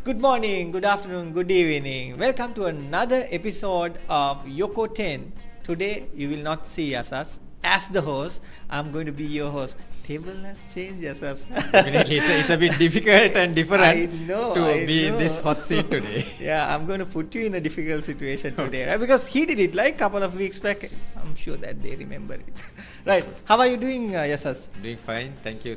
Good morning, good afternoon, good evening. Welcome to another episode of Yokoten. Today you will not see Yasas as the host. I'm going to be your host. Table has changed, Yasas. Definitely, it's a bit difficult and different I know. in this hot seat today. Yeah, I'm going to put you in a difficult situation today, right? Because he did it like a couple of weeks back. I'm sure that they remember it. Right. How are you doing, Yasas? Doing fine. Thank you,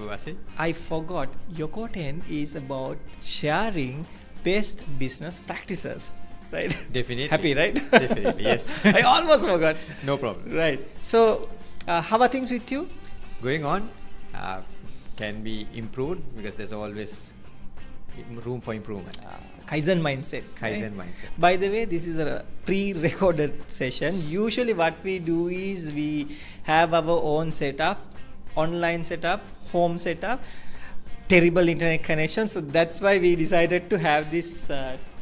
Asi. I forgot. Yokoten is about sharing best business practices. Right? Definitely. Happy, right? Definitely, yes. I almost forgot. No problem. Right. So, how are things with you? Going on, can be improved because there's always room for improvement. Kaizen mindset. Kaizen mindset. By the way, this is a pre-recorded session. Usually what we do is we have our own setup, online setup, home setup, terrible internet connection. So that's why we decided to have this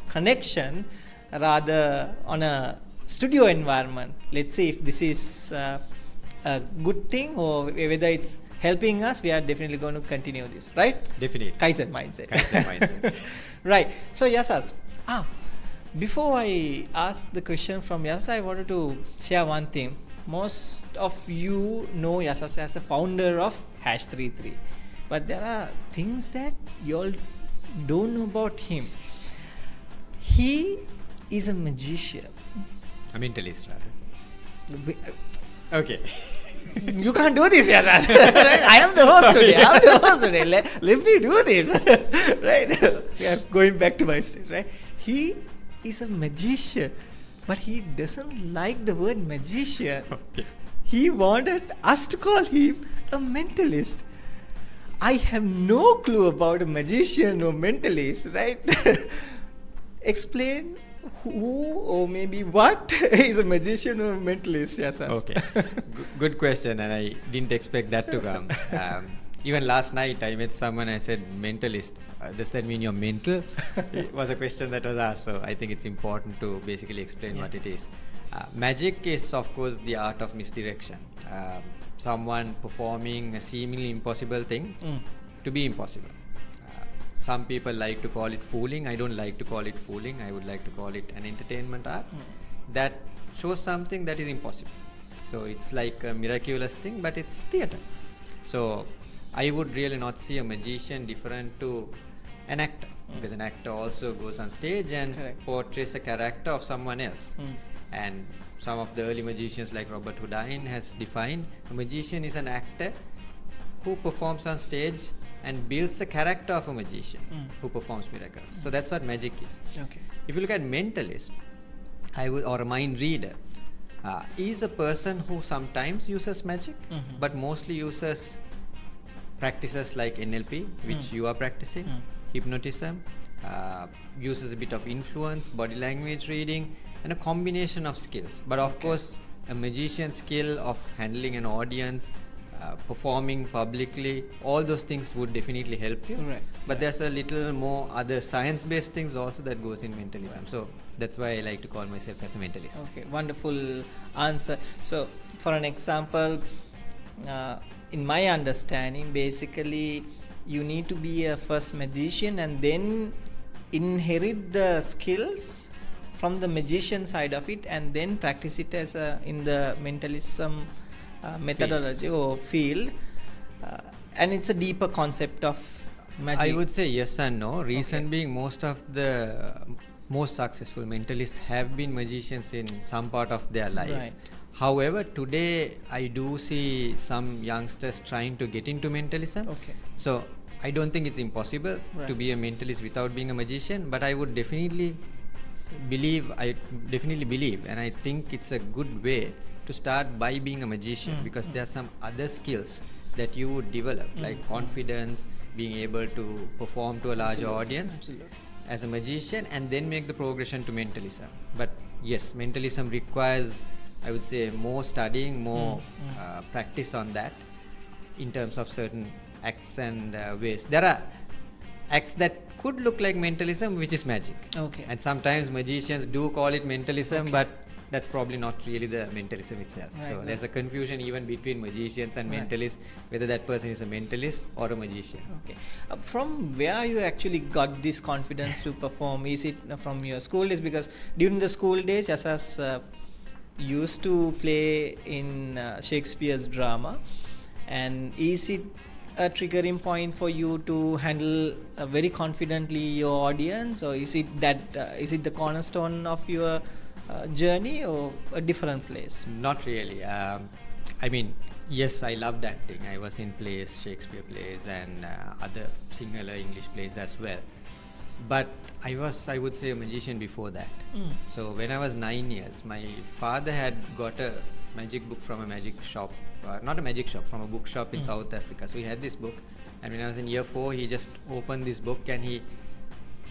connection rather on a studio environment. Let's see if this is a good thing or whether it's helping us. We are definitely going to continue this, right? Definitely. Kaizen mindset. Kaizen mindset. Right. So Yasas, before I ask the question from Yasas, I wanted to share one thing. Most of you know Yasas as the founder of #33, but there are things that you all don't know about him. He is a magician. A mentalist, rather. Okay. You can't do this, Yasas. Right? I am the host today. Let me do this. Right? We are going back to my story. Right? He is a magician, but he doesn't like the word magician. Okay. He wanted us to call him a mentalist. I have no clue about a magician or mentalist, right? Explain who or maybe what is a magician or mentalist, Yasas? Okay. Good question, and I didn't expect that to come. Even last night, I met someone. I said, "Mentalist. Does that mean you're mental?" It was a question that was asked, so I think it's important to basically explain what it is. Magic is, of course, the art of misdirection. Someone performing a seemingly impossible thing to be impossible. Some people like to call it fooling. I don't like to call it fooling. I would like to call it an entertainment art that shows something that is impossible. So it's like a miraculous thing, but it's theater. So I would really not see a magician different to an actor, because an actor also goes on stage and portrays a character of someone else. And some of the early magicians like Robert Houdin has defined a magician is an actor who performs on stage and builds a character of a magician who performs miracles. So that's what magic is. Okay. If you look at mentalist, or a mind reader, is a person who sometimes uses magic, but mostly uses practices like NLP, which you are practicing, hypnotism, uses a bit of influence, body language reading, and a combination of skills. But of course, a magician's skill of handling an audience, performing publicly, all those things would definitely help you. Right. But there's a little more other science-based things also that goes in mentalism. Right. So that's why I like to call myself as a mentalist. Okay, wonderful answer. So for an example, in my understanding, basically you need to be a first magician and then inherit the skills from the magician side of it and then practice it as in the mentalism methodology or field, and it's a deeper concept of magic. I would say yes and no. Reason being, most of the most successful mentalists have been magicians in some part of their life. Right. However, today I do see some youngsters trying to get into mentalism. Okay. So I don't think it's impossible to be a mentalist without being a magician, but I would definitely believe, and I think it's a good way to start by being a magician, because there are some other skills that you would develop, like confidence, being able to perform to a larger audience as a magician, and then make the progression to mentalism. But yes, mentalism requires, I would say, more studying, more practice on that in terms of certain acts and ways. There are acts that could look like mentalism, which is magic. Okay. And sometimes magicians do call it mentalism, but that's probably not really the mentalism itself. Right, So right. there's a confusion even between magicians and Right. mentalists, whether that person is a mentalist or a magician. Okay. From where you actually got this confidence to perform? Is it from your school days? Because during the school days, Yasas used to play in Shakespeare's drama. And is it a triggering point for you to handle very confidently your audience, or is it that is it the cornerstone of your journey, or a different place? Not really. I mean, yes, I loved acting. I was in plays, Shakespeare plays, and other singular English plays as well. But I would say, a magician before that. So when I was 9 years, my father had got a magic book from a magic shop, not a magic shop, from a bookshop in South Africa. So he had this book, and when I was in year 4, he just opened this book and he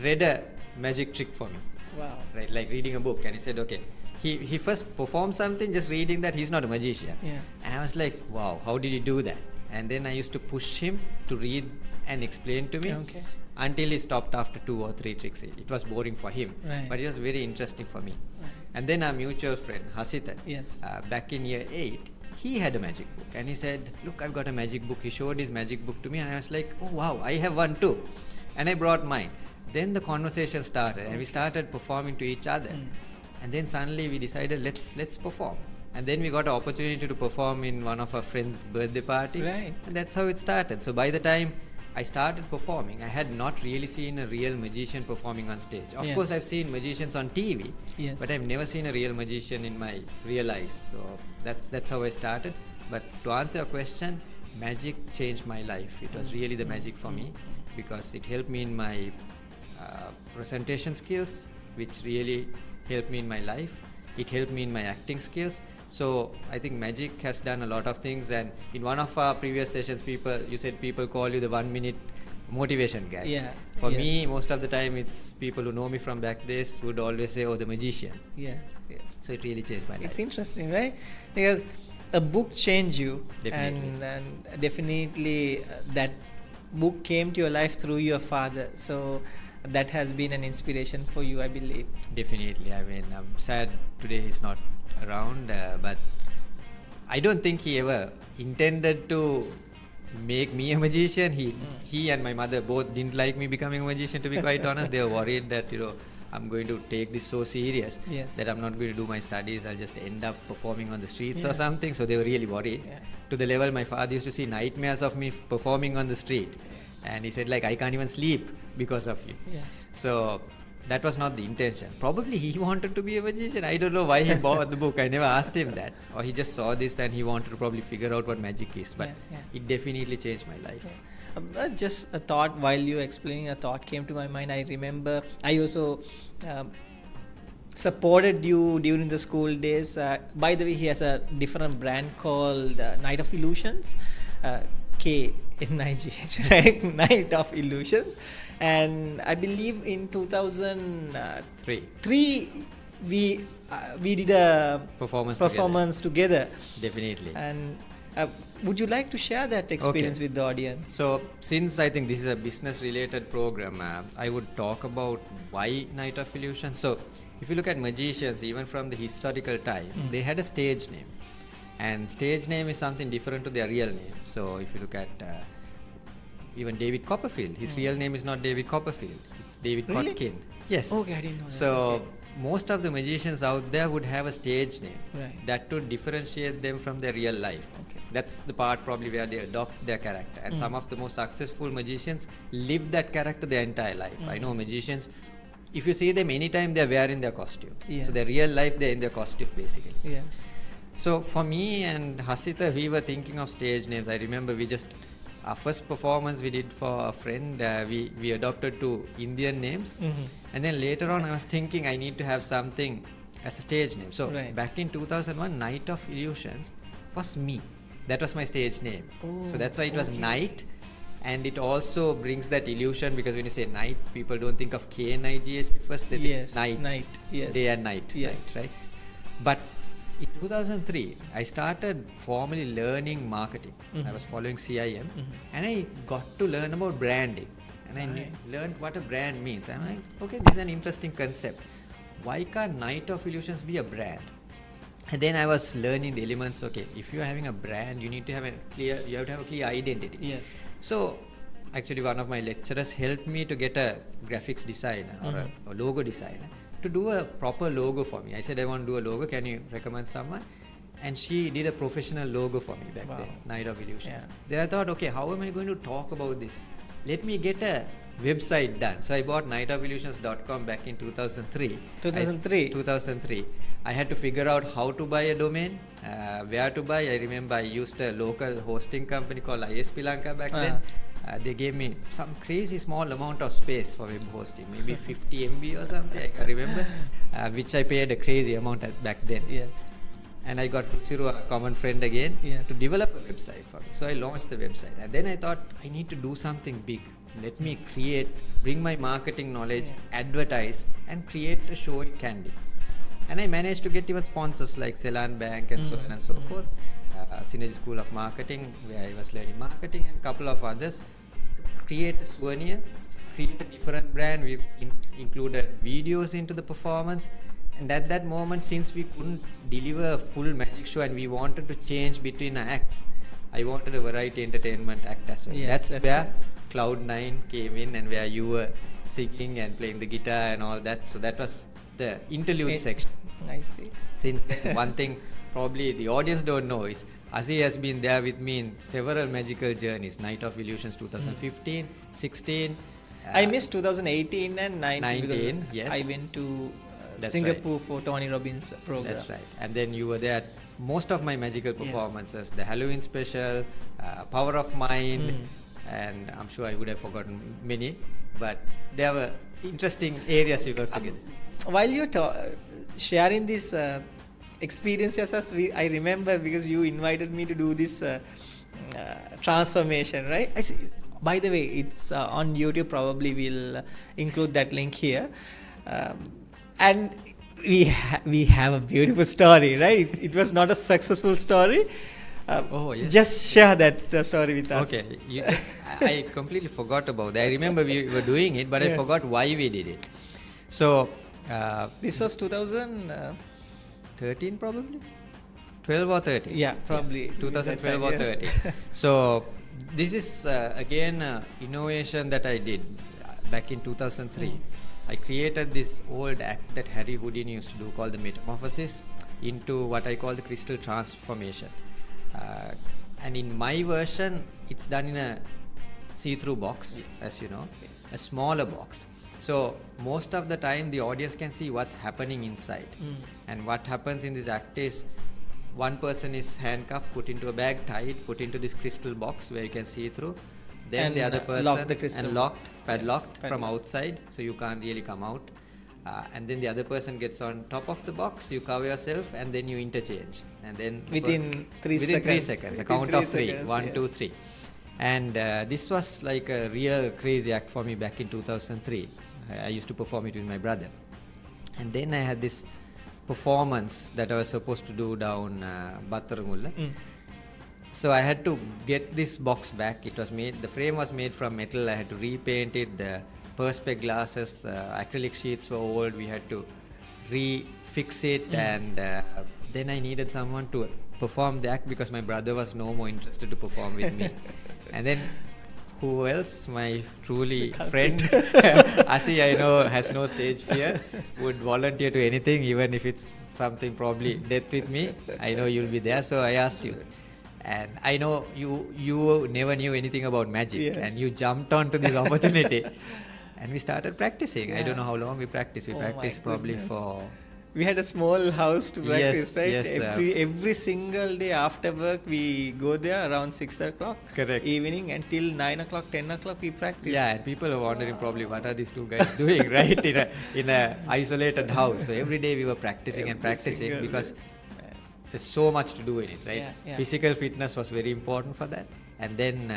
read a magic trick for me. Wow. Right, like reading a book, and he said, okay, he first performed something, just reading that. He's not a magician. Yeah. And I was like, wow, how did he do that? And then I used to push him to read and explain to me, Okay. until he stopped after 2 or 3 tricks. It was boring for him, Right. but it was very interesting for me. Right. And then our mutual friend Hasita, Yes. back in year 8, he had a magic book, and he said, look, I've got a magic book. He showed his magic book to me, and I was like, oh wow, I have one too. And I brought mine. Then the conversation started, and we started performing to each other. And then suddenly we decided, let's perform. And then we got an opportunity to perform in one of our friends' birthday party. Right. And that's how it started. So by the time I started performing, I had not really seen a real magician performing on stage. Of Yes. course, I've seen magicians on TV, Yes. but I've never seen a real magician in my real eyes. So that's how I started. But to answer your question, magic changed my life. It was really the magic for me, because it helped me in my presentation skills, which really helped me in my life. It helped me in my acting skills. So I think magic has done a lot of things. And in one of our previous sessions, you said people call you the 1 minute motivation guy. Yeah. For Yes. me, most of the time, it's people who know me from back days would always say, oh, the magician. Yes. Yes. So it really changed my life. It's interesting, right? Because a book changed you, Definitely. and definitely that book came to your life through your father. So that has been an inspiration for you, I believe. Definitely. I mean, I'm sad today he's not around, but I don't think he ever intended to make me a magician. He and my mother both didn't like me becoming a magician, to be quite honest. They were worried that, I'm going to take this so serious, Yes. that I'm not going to do my studies. I'll just end up performing on the streets Yeah. or something. So they were really worried. Yeah. To the level my father used to see nightmares of me performing on the street. And he said, like, I can't even sleep because of you. Yes. So that was not the intention. Probably he wanted to be a magician. I don't know why he bought the book. I never asked him that. Or he just saw this and he wanted to probably figure out what magic is. But Yeah. it definitely changed my life. Just a thought, while you were explaining, a thought came to my mind. I remember I also supported you during the school days. By the way, he has a different brand called Night of Illusions. KNIGH, right? Night of Illusions. And I believe in 2003 we did a Performance together. Definitely. And would you like to share that experience with the audience? So, since I think this is a business related program, I would talk about why Night of Illusion. So, if you look at magicians, even from the historical time, they had a stage name. And stage name is something different to their real name. So, if you look at even David Copperfield, his real name is not David Copperfield, it's David Really? Kotkin. Yes. Okay, I didn't know that. So, Okay. most of the magicians out there would have a stage name Right. that to differentiate them from their real life. Okay. That's the part probably where they adopt their character. And some of the most successful magicians live that character their entire life. I know magicians, if you see them anytime, they're wearing their costume. Yes. So their real life, they're in their costume basically. Yes. So for me and Hasita, we were thinking of stage names. I remember our first performance we did for a friend, we adopted 2 Indian names. And then later on I was thinking I need to have something as a stage name. So Right. back in 2001, Night of Illusions was me. That was my stage name. So that's why it was okay. Night. And it also brings that illusion, because when you say night, people don't think of KNIGH first, they Yes, think night, yes. day and night, Yes. right? But in 2003, I started formally learning marketing. I was following CIM, and I got to learn about branding. And I learned what a brand means. I'm like, okay, this is an interesting concept. Why can't Night of Illusions be a brand? And then I was learning the elements. Okay, if you are having a brand, you have to have a clear identity. Yes. So actually one of my lecturers helped me to get a graphics designer or a logo designer to do a proper logo for me. I said, I want to do a logo, can you recommend someone? And she did a professional logo for me back then, Night of Illusions. Yeah. Then I thought, okay, how am I going to talk about this? Let me get a website done. So I bought nightofillusions.com back in 2003. 2003. I had to figure out how to buy a domain, where to buy. I remember I used a local hosting company called Sri Lanka back then. They gave me some crazy small amount of space for web hosting, maybe 50 MB or something, I can remember, which I paid a crazy amount back then. Yes. And I got Tutsiru, a common friend again, to develop a website for me. So I launched the website. And then I thought, I need to do something big. Let me bring my marketing knowledge, advertise, and create a show in Candy. And I managed to get even sponsors like Ceylon Bank and so on and so forth. Synergy School of Marketing, where I was learning marketing, and a couple of others, to create a souvenir, create a different brand. We included videos into the performance. And at that moment, since we couldn't deliver a full magic show and we wanted to change between acts, I wanted a variety entertainment act as well. Yes, that's where Cloud9 came in, and where you were singing and playing the guitar and all that. So that was the interlude section. I see. Since then, one thing probably the audience don't know is Asi has been there with me in several magical journeys. Night of Illusions 2015, 16. I missed 2018 and 19 because yes. I went to Singapore for Tony Robbins' program. That's right. And then you were there at most of my magical performances, the Halloween special, Power of Mind, and I'm sure I would have forgotten many, but there were interesting areas we worked together. While you're sharing this experience, Yasas, I remember because you invited me to do this transformation, right? I see. By the way, it's on YouTube. Probably we'll include that link here. And we have a beautiful story, right? It was not a successful story. Yes. Just share that story with us. Okay, I completely forgot about that. I remember we were doing it, but I forgot why we did it. So this was 2013 probably? 12 or 13? Yeah, probably. 2012 or 13. So this is again innovation that I did back in 2003. I created this old act that Harry Houdini used to do called the Metamorphosis into what I call the Crystal Transformation. And in my version, it's done in a see-through box, as you know, a smaller box. So most of the time, the audience can see what's happening inside. And what happens in this act is one person is handcuffed, put into a bag, tied, put into this crystal box where you can see through. Then and the other person padlocked from outside, so you can't really come out. And then the other person gets on top of the box, you cover yourself, and then you interchange. And then within 3 seconds. A count of 3. 1, 2, 3. And this was like a real crazy act for me back in 2003. I used to perform it with my brother. And then I had this performance that I was supposed to do down Battaramulla. So I had to get this box back. It was made, the frame was made from metal. I had to repaint it. The perspex glasses, acrylic sheets were old. We had to refix it, and then I needed someone to perform the act because my brother was no more interested to perform with me. And then who else? My truly friend, Asi, I know, has no stage fear, would volunteer to anything, even if it's something probably death with me. I know you'll be there, so I asked you. And I know you never knew anything about magic, and you jumped onto this opportunity, and we started practicing. I don't know how long we practiced. We practiced probably for... We had a small house to practice, right? Yes, every single day after work, we go there around 6 o'clock. Correct. Evening until 9 o'clock, 10 o'clock, we practice. Yeah, and people are wondering probably what are these two guys doing, right? In a isolated house. So every day we were practicing and practicing because there's so much to do in it, right? Physical fitness was very important for that, and then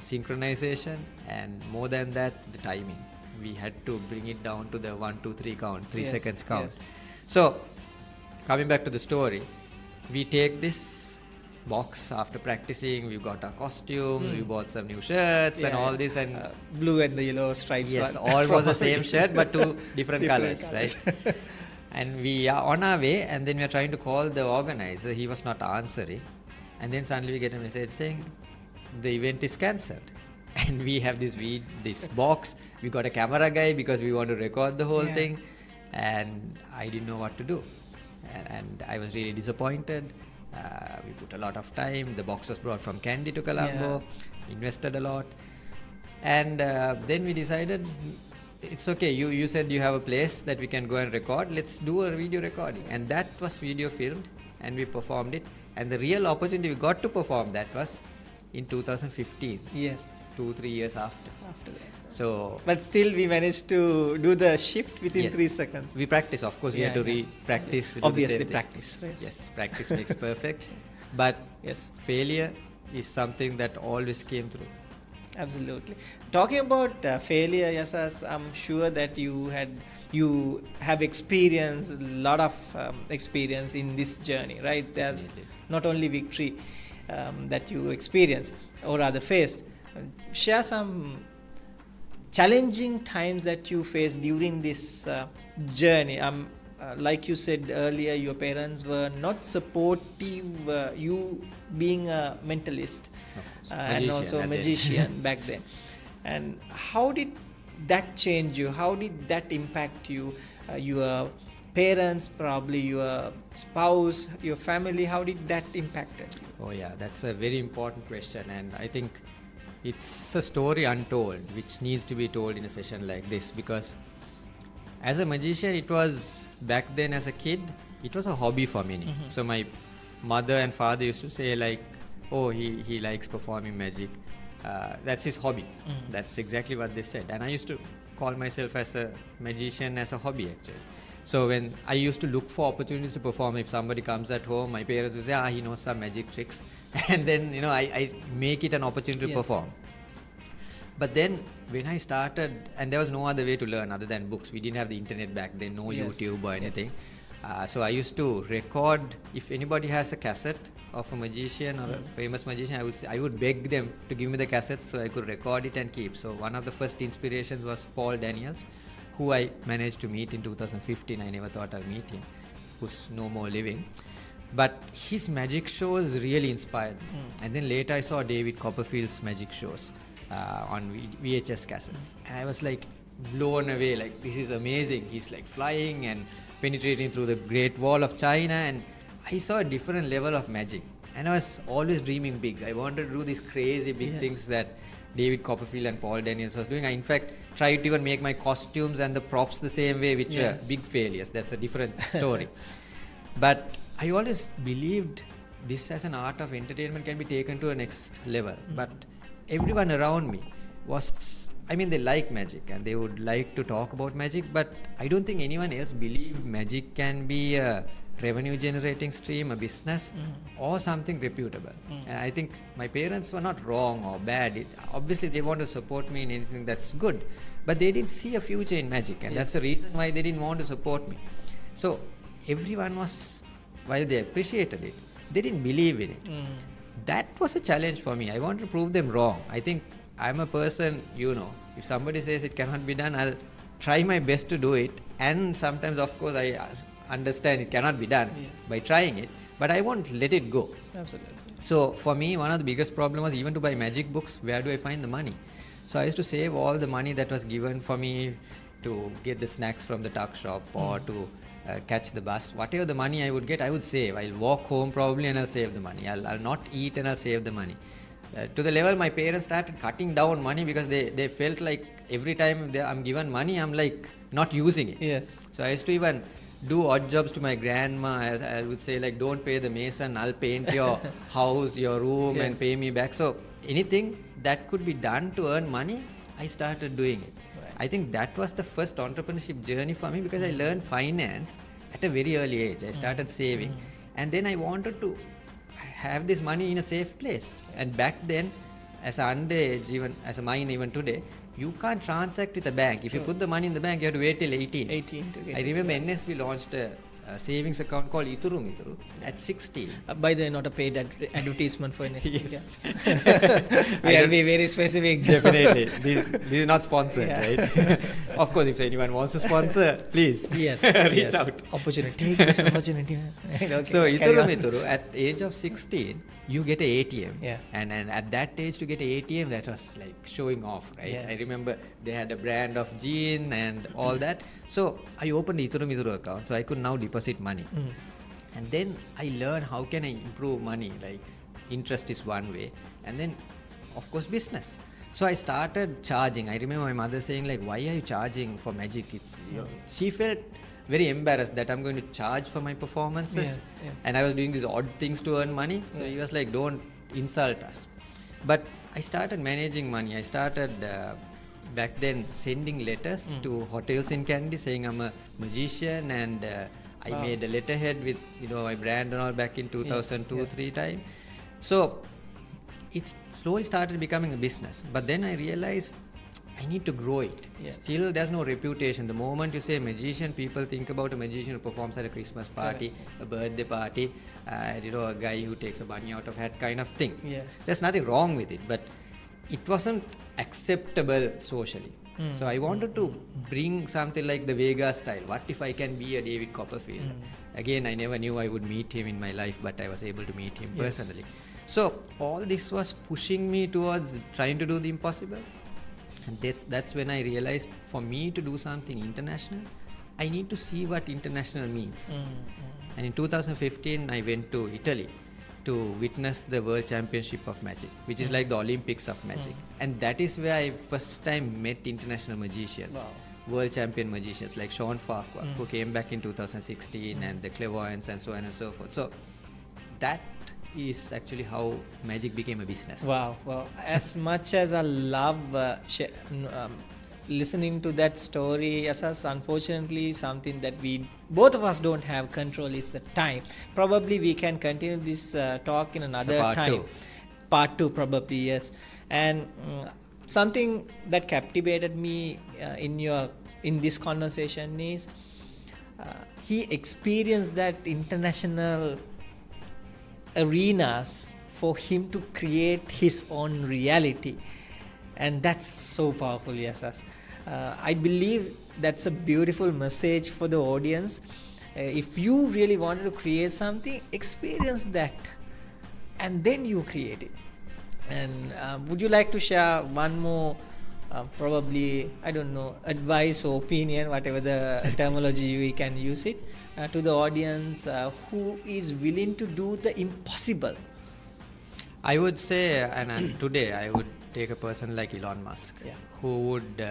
synchronization, and more than that, the timing. We had to bring it down to the 1, 2, 3 count, 3 seconds count. So coming back to the story, we take this box after practicing. We got our costumes, we bought some new shirts and all this, and blue and the yellow stripes. Yes, all was the same shirt but two different colors, right? And we are on our way, and then we are trying to call the organizer. He was not answering. And then suddenly we get a message saying the event is cancelled. And we have this box. We got a camera guy because we want to record the whole thing. And I didn't know what to do. And I was really disappointed. We put a lot of time. The box was brought from Kandy to Colombo. Invested a lot. And then we decided, it's okay, you said you have a place that we can go and record, let's do a video recording. And that was video filmed, and we performed it. And the real opportunity we got to perform that was in 2015. Yes. 2-3 years after that. So, but still we managed to do the shift within 3 seconds. We practice, of course. We had to re-practice. Obviously practice. Yes, practice makes perfect. But failure is something that always came through. Absolutely. Talking about failure, Yasas, I'm sure that you have experienced a lot of experience in this journey, right? There's not only victory that you experienced or rather faced. Share some challenging times that you faced during this journey. Like you said earlier, your parents were not supportive, you being a mentalist and also a magician back then. And how did that change you? How did that impact you? Your parents, probably your spouse, your family, how did that impact you? Oh yeah, that's a very important question, and I think it's a story untold which needs to be told in a session like this, because as a magician, it was back then as a kid, it was a hobby for me. So my mother and father used to say like, oh, he likes performing magic. That's his hobby. That's exactly what they said. And I used to call myself as a magician as a hobby actually. So when I used to look for opportunities to perform, if somebody comes at home, my parents would say, he knows some magic tricks. And then, I make it an opportunity to perform. But then when I started, and there was no other way to learn other than books. We didn't have the internet back then, no YouTube or anything. So I used to record, if anybody has a cassette of a magician or a famous magician, I would beg them to give me the cassette so I could record it and keep. So one of the first inspirations was Paul Daniels, who I managed to meet in 2015. I never thought I'd meet him, who's no more living. But his magic shows really inspired me. And then later I saw David Copperfield's magic shows on VHS cassettes. And I was like blown away, like this is amazing. He's like flying and penetrating through the Great Wall of China, and I saw a different level of magic. And I was always dreaming big. I wanted to do these crazy big things that David Copperfield and Paul Daniels was doing. I in fact tried to even make my costumes and the props the same way, which were big failures. That's a different story. But I always believed this as an art of entertainment can be taken to a next level. But everyone around me was, they like magic and they would like to talk about magic, but I don't think anyone else believed magic can be a revenue generating stream, a business, or something reputable. And I think my parents were not wrong or bad. Obviously they want to support me in anything that's good, but they didn't see a future in magic, and that's the reason why they didn't want to support me. So everyone was, while they appreciated it, they didn't believe in it. That was a challenge for me. I wanted to prove them wrong. I think I'm a person, if somebody says it cannot be done, I'll try my best to do it. And sometimes, of course, I understand it cannot be done by trying it, but I won't let it go. Absolutely. So for me, one of the biggest problems was even to buy magic books, where do I find the money? So I used to save all the money that was given for me to get the snacks from the tuck shop or to catch the bus. Whatever the money I would get, I would save. I'll walk home probably and I'll save the money. I'll not eat and I'll save the money. To the level my parents started cutting down money because they felt like every time I'm given money, I'm like not using it. Yes. So I used to even do odd jobs to my grandma. I would say like, don't pay the mason, I'll paint your house, your room and pay me back. So anything that could be done to earn money, I started doing it. I think that was the first entrepreneurship journey for me, because I learned finance at a very early age. I started saving, and then I wanted to have this money in a safe place. And back then, as an underage, even as a minor, even today, you can't transact with a bank. If you put the money in the bank, you have to wait till 18. To get I remember NSB launched a a savings account called Ituru Mituru at 16. By the way, not a paid advertisement for NSP. Yes. We are be very specific. Definitely. This is not sponsored, Yeah. right? Of course, if anyone wants to sponsor, please Yes. reach yes. out. Opportunity. Take this opportunity. Okay, So carry Ituru on. Mituru, at age of 16, you get a ATM. Yeah. And at that age to get a ATM, that was like showing off, right? I Yes. remember they had a brand of gin and all that. So I opened the Ituru Mituru account, so I could now deposit money. Mm. And then I learned how can I improve money, like interest is one way, and then of course business. So I started charging. I remember my mother saying like, why are you charging for magic? She felt very embarrassed that I'm going to charge for my performances. Yes, yes. And I was doing these odd things to earn money. So he was like, don't insult us. But I started managing money. I started back then sending letters to hotels in Kandy saying I'm a magician, and I Wow. made a letterhead with my brand and all back in 2002 yes. 3 time. So it slowly started becoming a business. But then I realized I need to grow it. Yes. Still, there's no reputation. The moment you say magician, people think about a magician who performs at a Christmas party, a birthday party, a guy who takes a bunny out of hat kind of thing. Yes. There's nothing wrong with it, but it wasn't acceptable socially. So I wanted to bring something like the Vegas style. What if I can be a David Copperfield? Again, I never knew I would meet him in my life, but I was able to meet him Yes. personally. So all this was pushing me towards trying to do the impossible. And that's when I realized for me to do something international, I need to see what international means. And in 2015, I went to Italy to witness the World Championship of Magic, which is like the Olympics of Magic. And that is where I first time met international magicians, Wow. world champion magicians like Sean Farquhar, who came back in 2016, and the clairvoyants and so on and so forth. So that is actually how magic became a business. Wow. As much as I love listening to that story, Yasas, unfortunately, something that we both of us don't have control is the time. Probably we can continue this talk in another part time. two. Part 2, probably, yes. And something that captivated me in this conversation is he experienced that international arenas for him to create his own reality, and that's so powerful. Yes, I believe that's a beautiful message for the audience. If you really wanted to create something, experience that and then you create it. And would you like to share one more probably, I don't know, advice or opinion, whatever the terminology we can use it, to the audience who is willing to do the impossible? I would say, and today I would take a person like Elon Musk, Yeah. who would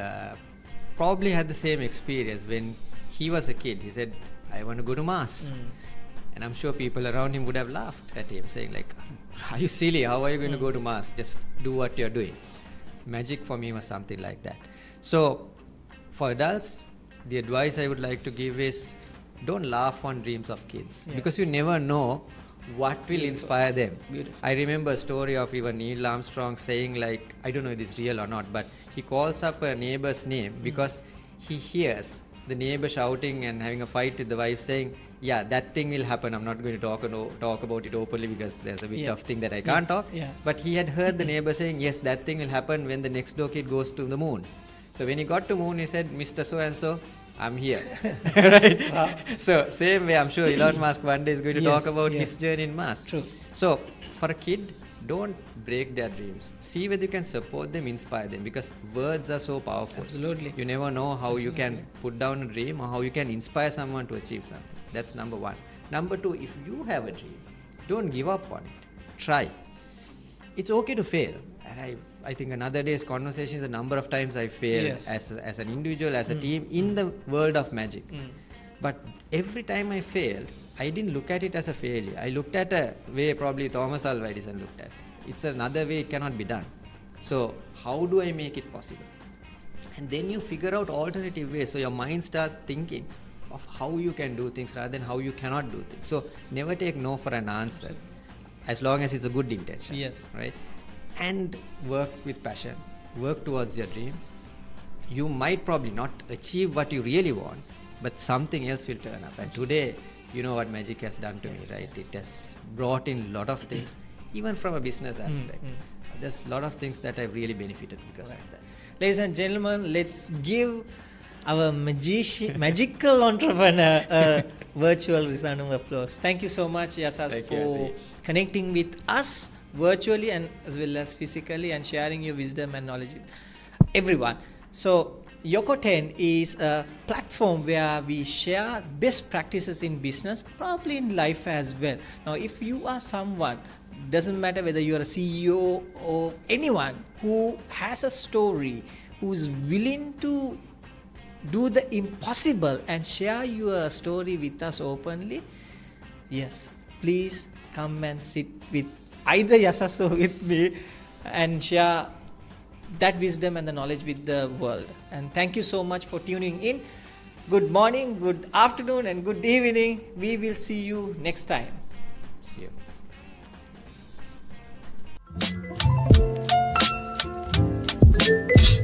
probably had the same experience when he was a kid. He said, I want to go to Mars. And I'm sure people around him would have laughed at him, saying like, are you silly? How are you going to go to Mars? Just do what you're doing. Magic for me was something like that. So for adults, the advice I would like to give is don't laugh on dreams of kids, Yes. because you never know what will inspire them. Beautiful. I remember a story of even Neil Armstrong saying like, I don't know if it's real or not, but he calls up a neighbor's name because he hears the neighbor shouting and having a fight with the wife saying, yeah, that thing will happen. I'm not going to talk about it openly because there's a bit Yeah. of thing that I can't talk. Yeah. But he had heard the neighbor saying, yes, that thing will happen when the next door kid goes to the moon. So when he got to moon, he said, Mr. So-and-so, I'm here. Right? Wow. So same way, I'm sure Elon Musk one day is going to Yes, talk about yes. his journey in Mars. True. So for a kid, don't break their dreams. See whether you can support them, inspire them, because words are so powerful. Absolutely. You never know how you can put down a dream or how you can inspire someone to achieve something. That's number one. Number two, if you have a dream, don't give up on it. Try. It's okay to fail. And I think another day's conversation is the number of times I failed Yes. as an individual, as a team in the world of magic. But every time I failed, I didn't look at it as a failure. I looked at a way probably Thomas Alva Edison looked at. It's another way it cannot be done. So how do I make it possible? And then you figure out alternative ways. So your mind starts thinking of how you can do things rather than how you cannot do things. So never take no for an answer, as long as it's a good intention. Yes. Right? And work with passion. Work towards your dream. You might probably not achieve what you really want, but something else will turn up. And today, you know what magic has done to me, right? It has brought in a lot of things, even from a business aspect. There's a lot of things that I've really benefited because of that. Ladies and gentlemen, let's give our magical entrepreneur a virtual round of applause. Thank you so much, Yasas, Thank you, for Asi. connecting with us virtually and as well as physically and sharing your wisdom and knowledge with everyone. So, Yokoten is a platform where we share best practices in business, probably in life as well. Now, if you are someone, doesn't matter whether you are a CEO or anyone who has a story, who is willing to do the impossible and share your story with us openly, yes, please come and sit with either Yasas or with me and share that wisdom and the knowledge with the world. And thank you so much for tuning in. Good morning, good afternoon, and good evening. We will see you next time. See you.